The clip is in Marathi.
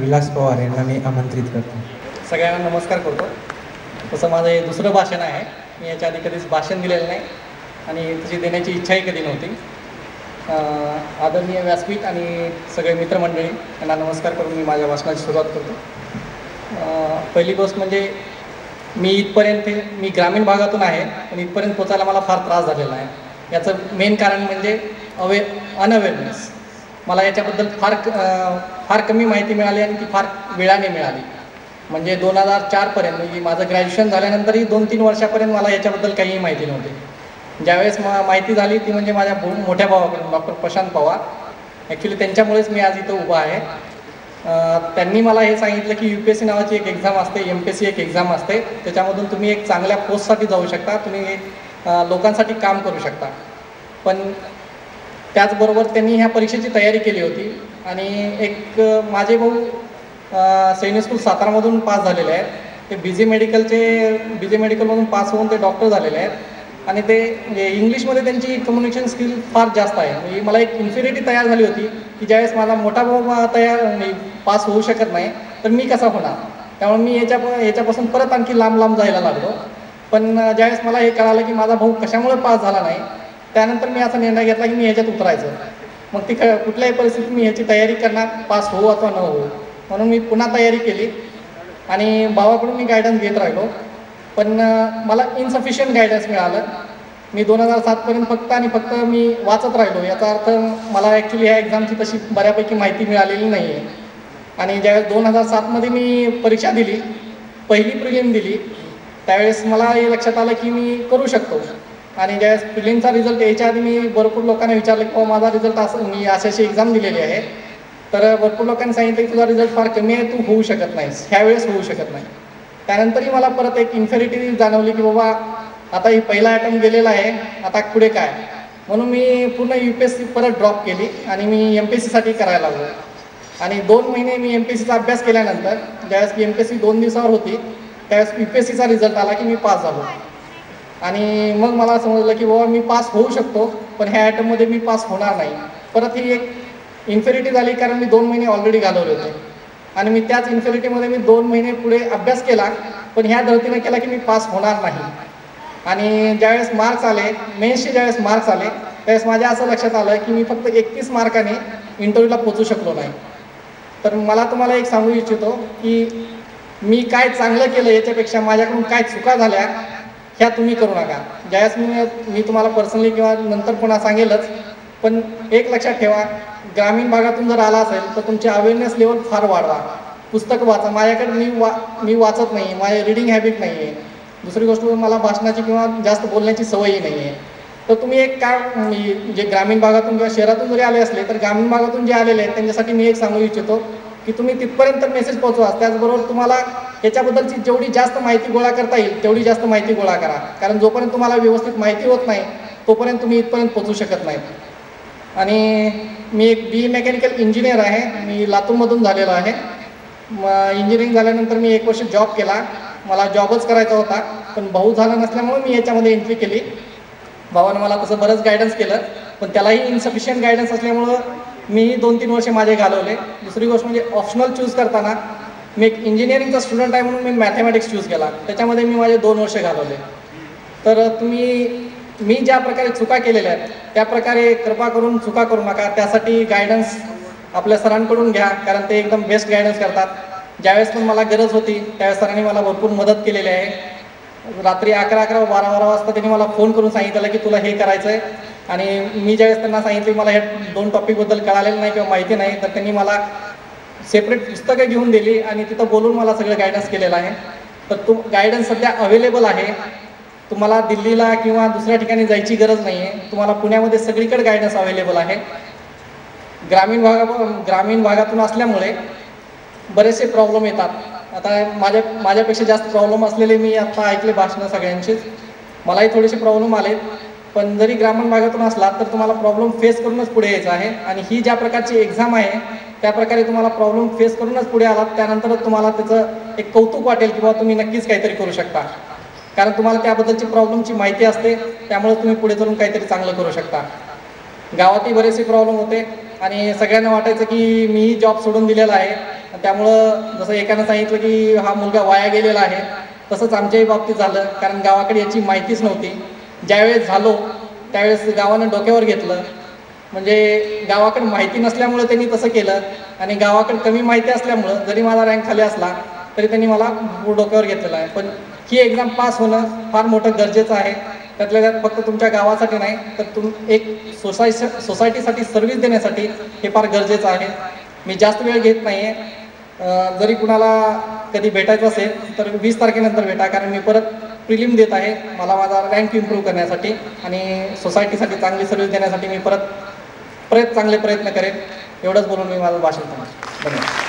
विलास पवार यांना मी आमंत्रित करतो. सगळ्यांना नमस्कार करतो. तसं माझं हे दुसरं भाषण आहे. मी याच्या आधी कधीच भाषण दिलेलं नाही आणि तशी देण्याची इच्छाही कधी नव्हती. आदरणीय व्यासपीठ आणि सगळे मित्रमंडळी यांना नमस्कार करून मी माझ्या भाषणाची सुरुवात करतो. पहिली गोष्ट म्हणजे मी ग्रामीण भागातून आहे, पण इथपर्यंत पोचायला मला फार त्रास झालेला आहे. याचं मेन कारण म्हणजे अनअवेअरनेस. मला याच्याबद्दल फार कमी माहिती मिळाली आणि ती फार वेळाने मिळाली. म्हणजे 2004पर्यंत म्हणजे माझं ग्रॅज्युएशन झाल्यानंतरही 2-3 वर्षापर्यंत मला याच्याबद्दल काहीही माहिती नव्हती. ज्यावेळेस माहिती झाली ती म्हणजे माझ्या मोठ्या भावाकडून, डॉक्टर प्रशांत पवार. ॲक्च्युली त्यांच्यामुळेच मी आज इथं उभा आहे. त्यांनी मला हे सांगितलं की UPSC नावाची एक एक्झाम असते, MPSC एक एक्झाम असते, त्याच्यामधून तुम्ही एक चांगल्या पोस्टसाठी जाऊ शकता, तुम्ही लोकांसाठी काम करू शकता. पण त्याचबरोबर त्यांनी ह्या परीक्षेची तयारी केली होती आणि एक माझे भाऊ सैनिक स्कूल सातारामधून पास झालेले आहेत. ते BJ मेडिकलमधून पास होऊन ते डॉक्टर झालेले आहेत आणि ते म्हणजे इंग्लिशमध्ये त्यांची कम्युनिकेशन स्किल फार जास्त आहे. म्हणजे मला एक इन्फिनिटी तयार झाली होती की ज्यावेळेस माझा मोठा भाऊ पास होऊ शकत नाही तर मी कसा होणार. त्यामुळे मी याच्यापासून परत आणखी लांब जायला लागलो. पण ज्यावेळेस मला हे कळालं की माझा भाऊ कशामुळे पास झाला नाही, त्यानंतर मी असा निर्णय घेतला की मी ह्याच्यात उतरायचं. मग ती कुठल्याही परिस्थितीत मी ह्याची तयारी करणार, पास होऊ अथवा न होऊ. म्हणून मी पुन्हा तयारी केली आणि भावाकडून मी गायडन्स घेत राहिलो. पण मला इनसफिशियंट गायडन्स मिळालं. मी 2007पर्यंत फक्त मी वाचत राहिलो. याचा अर्थ मला ॲक्च्युली ह्या एक्झामची तशी बऱ्यापैकी माहिती मिळालेली नाही आहे. आणि ज्यावेळेस 2007मध्ये मी परीक्षा दिली, पहिली प्रिलिम दिली, त्यावेळेस मला हे लक्षात आलं की मी करू शकतो. आणि ज्यावेळेस प्रिलिमचा रिझल्ट यायच्या आधी मी भरपूर लोकांना विचारलं की माझा रिझल्ट मी अशी एक्झाम दिलेली आहे. तर भरपूर लोकांनी सांगितलं की तुझा रिझल्ट फार कमी आहे, तू होऊ शकत नाहीस, ह्यावेळेस होऊ शकत नाही. त्यानंतरही मला परत एक इन्फिनिटी जाणवली की बाबा आता ही पहिला अटेम्प्ट गेलेला आहे, आता पुढे काय. म्हणून मी पूर्ण UPSC परत ड्रॉप केली आणि मी MPSCसाठी करायला लागलो. आणि 2 महिने मी MPSCचा अभ्यास केल्यानंतर ज्यावेळेस की MPSC 2 दिवसावर होती त्यावेळेस UPSCचा रिझल्ट आला की मी पास झालो. आणि मग मला समजलं की बाबा मी पास होऊ शकतो, पण ह्या अटेम्प्टमध्ये मी पास होणार नाही. परत ही एक इन्फिनिटी झाली कारण मी 2 महिने ऑलरेडी घालवले होते आणि मी त्याच इन्फिनिटीमध्ये मी 2 महिने पुढे अभ्यास केला, पण ह्या धर्तीने केला की मी पास होणार नाही. आणि ज्यावेळेस मार्क्स आले, मेन्सचे ज्यावेळेस मार्क्स आले त्यावेळेस माझ्या असं लक्षात आलं की मी फक्त 31 मार्काने इंटरव्ह्यूला पोचू शकलो नाही. तर मला तुम्हाला एक सांगू इच्छितो की मी काय चांगलं केलं याच्यापेक्षा माझ्याकडून काय चुका झाल्या ह्या तुम्ही करू नका. ज्यावेळेस मी तुम्हाला पर्सनली किंवा नंतर पुन्हा सांगेलच, पण एक लक्षात ठेवा, ग्रामीण भागातून जर आला असेल तर तुमची अवेअरनेस लेवल फार वाढवा. पुस्तकं वाचा. माझ्याकडे मी वाचत नाही, माझे रीडिंग हॅबिट नाही आहे. दुसरी गोष्ट मला भाषणाची किंवा जास्त बोलण्याची सवयही नाही आहे. तर तुम्ही एक जे ग्रामीण भागातून किंवा शहरातून जरी आले असले तर ग्रामीण भागातून जे आलेले आहेत त्यांच्यासाठी मी एक सांगू इच्छितो की तुम्ही तिथपर्यंत मेसेज पोहोचवा. त्याचबरोबर तुम्हाला ह्याच्याबद्दलची जेवढी जास्त माहिती गोळा करता येईल तेवढी जास्त माहिती गोळा करा. कारण जोपर्यंत तुम्हाला व्यवस्थित माहिती होत नाही तोपर्यंत तुम्ही इथपर्यंत पोहोचू शकत नाही. आणि मी एक BE मेकॅनिकल इंजिनियर आहे. मी लातूरमधून झालेलो आहे. इंजिनिअरिंग झाल्यानंतर मी 1 वर्ष जॉब केला. मला जॉबच करायचा होता, पण भाऊ झाला नसल्यामुळे मी याच्यामध्ये एंट्री केली. भावानं मला तसं बरंच गायडन्स केलं, पण त्यालाही इन्सफिशियंट गायडन्स असल्यामुळं मीही 2-3 वर्ष माझे घालवले. दुसरी गोष्ट म्हणजे ऑप्शनल चूज करताना मी एक इंजिनिअरिंगचा स्टुडंट आहे म्हणून मी मॅथमॅटिक्स चूज केला. त्याच्यामध्ये मी माझे 2 वर्ष घालवले. तर मी ज्या प्रकारे चुका केलेल्या आहेत त्या प्रकारे कृपा करून चुका करू नका. त्यासाठी गायडन्स आपल्या सरांकडून घ्या, कारण ते एकदम बेस्ट गायडन्स करतात. ज्यावेळेस पण मला गरज होती त्यावेळेस सरांनी मला भरपूर मदत केलेली आहे. रात्री 11-11, 12-12 वाजता त्यांनी मला फोन करून सांगितलं की तुला हे करायचं आहे. आणि मी ज्यावेळेस त्यांना सांगितले मला हे 2 टॉपिकबद्दल कळालेलं नाही किंवा माहिती नाही, तर त्यांनी मला सेपरेट पुस्तकं घेऊन दिली आणि तिथं बोलून मला सगळं गायडन्स केलेलं आहे. तर गायडन्स सध्या अवेलेबल आहे. तुम्हाला दिल्लीला किंवा दुसऱ्या ठिकाणी जायची गरज नाही आहे. तुम्हाला पुण्यामध्ये सगळीकडे गायडन्स अवेलेबल आहे. ग्रामीण भागातून असल्यामुळे बरेचसे प्रॉब्लेम येतात. आता माझ्यापेक्षा जास्त प्रॉब्लेम असलेले मी आता ऐकले भाषणं सगळ्यांचीच. मलाही थोडेसे प्रॉब्लेम आले, पण जरी ग्रामीण भागातून असला तर तुम्हाला प्रॉब्लेम फेस करूनच पुढे यायचं आहे. आणि ही ज्या प्रकारची एक्झाम आहे त्या प्रकारे तुम्हाला प्रॉब्लेम फेस करूनच पुढे आलात, त्यानंतरच तुम्हाला त्याचं एक कौतुक वाटेल की बाबा तुम्ही नक्कीच काहीतरी करू शकता. कारण तुम्हाला त्याबद्दलची प्रॉब्लेमची माहिती असते, त्यामुळे तुम्ही पुढे जाऊन काहीतरी चांगलं करू शकता. गावातही बरेचसे प्रॉब्लेम होते आणि सगळ्यांना वाटायचं की मीही जॉब सोडून दिलेला आहे, त्यामुळं जसं एकानं सांगितलं की हा मुलगा वाया गेलेला आहे, तसंच आमच्याही बाबतीत झालं. कारण गावाकडे याची माहितीच नव्हती. ज्यावेळेस झालो त्यावेळेस गावानं डोक्यावर घेतलं. म्हणजे गावाकडे माहिती नसल्यामुळं त्यांनी तसं केलं आणि गावाकडे कमी माहिती असल्यामुळं जरी माझा रँक खाली असला तरी त्यांनी मला डोक्यावर घेतलेला आहे. पण ही एक्झाम पास होणं फार मोठं गरजेचं आहे. त्यातल्या त्यात फक्त तुमच्या गावासाठी नाही तर एक सोसायटीसाठी सर्व्हिस देण्यासाठी हे फार गरजेचं आहे. मी जास्त वेळ घेत नाही आहे. जरी कुणाला कधी भेटायचं असेल तर 20 तारखेनंतर भेटा, कारण मी परत प्रिलिम देत आहे. मला माझा रँक इम्प्रूव्ह करण्यासाठी आणि सोसायटीसाठी चांगली सर्व्हिस देण्यासाठी मी परत चांगले प्रयत्न करेन. एवढंच बोलून मी माझं भाषण थांबवतो. धन्यवाद.